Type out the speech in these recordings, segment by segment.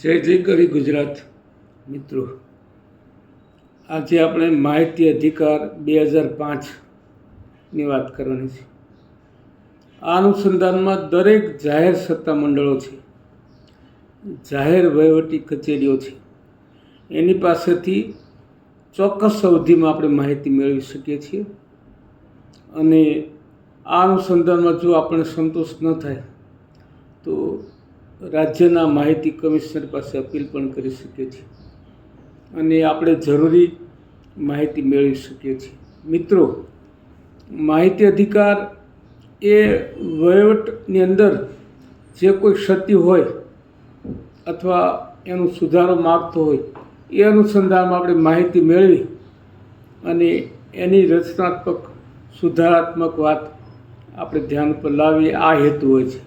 જય જય ગરી ગુજરાત મિત્રો, આજે આપણે માહિતી અધિકાર 2005ની વાત કરવાની છે. આ અનુસંધાનમાં દરેક જાહેર સત્તા મંડળો છે, જાહેર વહીવટી કચેરીઓ છે, એની પાસેથી ચોક્કસ અવધિમાં આપણે માહિતી મેળવી શકીએ છીએ. અને આ અનુસંધાનમાં જો આપણે સંતોષ ન થાય તો રાજ્યના માહિતી કમિશનર પાસે અપીલ પણ કરી શકીએ છીએ અને આપણે જરૂરી માહિતી મેળવી શકીએ છીએ. મિત્રો, માહિતી અધિકાર એ વહીવટની અંદર જે કોઈ ક્ષતિ હોય અથવા એનો સુધારો માગતો હોય એ અનુસંધાનમાં આપણે માહિતી મેળવી અને એની રચનાત્મક સુધારાત્મક વાત આપણે ધ્યાન પર લાવીએ, આ હેતુ હોય છે.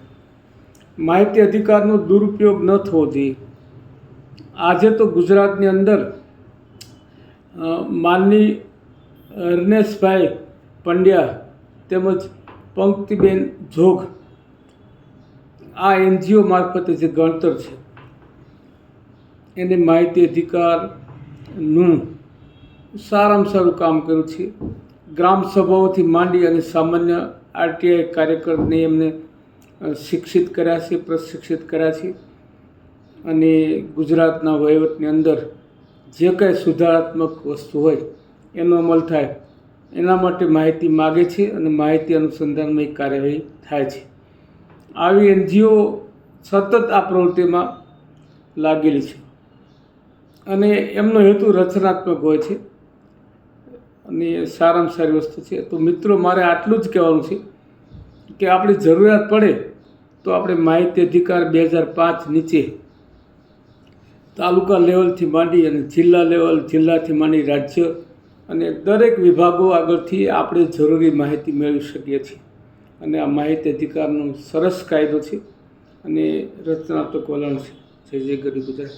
માહિતી અધિકારનો દુરુપયોગ ન થવો જોઈએ. આજે તો ગુજરાતની અંદર માનની રનેશભાઈ પંડ્યા તેમજ પંક્તિબેન જોગ આ NGO મારફતે જે ગણતર છે એને માહિતી અધિકારનું સારામાં સારું કામ કર્યું છે. ગ્રામ સભાઓથી માંડી અને સામાન્ય RTI કાર્યકરને એમને શિક્ષિત કર્યા છે, પ્રશિક્ષિત કર્યા છે અને ગુજરાતના વહીવટની અંદર જે કાંઈ સુધારાત્મક વસ્તુ હોય એનો અમલ થાય એના માટે માહિતી માગે છે અને માહિતી અનુસંધાનમાં એક કાર્યવાહી થાય છે. આવી NGO સતત આ પ્રવૃત્તિમાં લાગેલી છે અને એમનો હેતુ રચનાત્મક હોય છે અને સારામાં સારી વસ્તુ છે. તો મિત્રો, મારે આટલું જ કહેવાનું છે કે આપણી જરૂરિયાત પડે તો આપણે માહિતી અધિકાર 2005 નીચે તાલુકા લેવલથી માંડી અને જિલ્લા લેવલ, જિલ્લાથી માંડી રાજ્ય અને દરેક વિભાગો આગળથી આપણે જરૂરી માહિતી મેળવી શકીએ છીએ. અને આ માહિતી અધિકારનો સરસ કાયદો છે અને રચનાત્મક વલણ છે. જય જય ગરી ગુજરાત.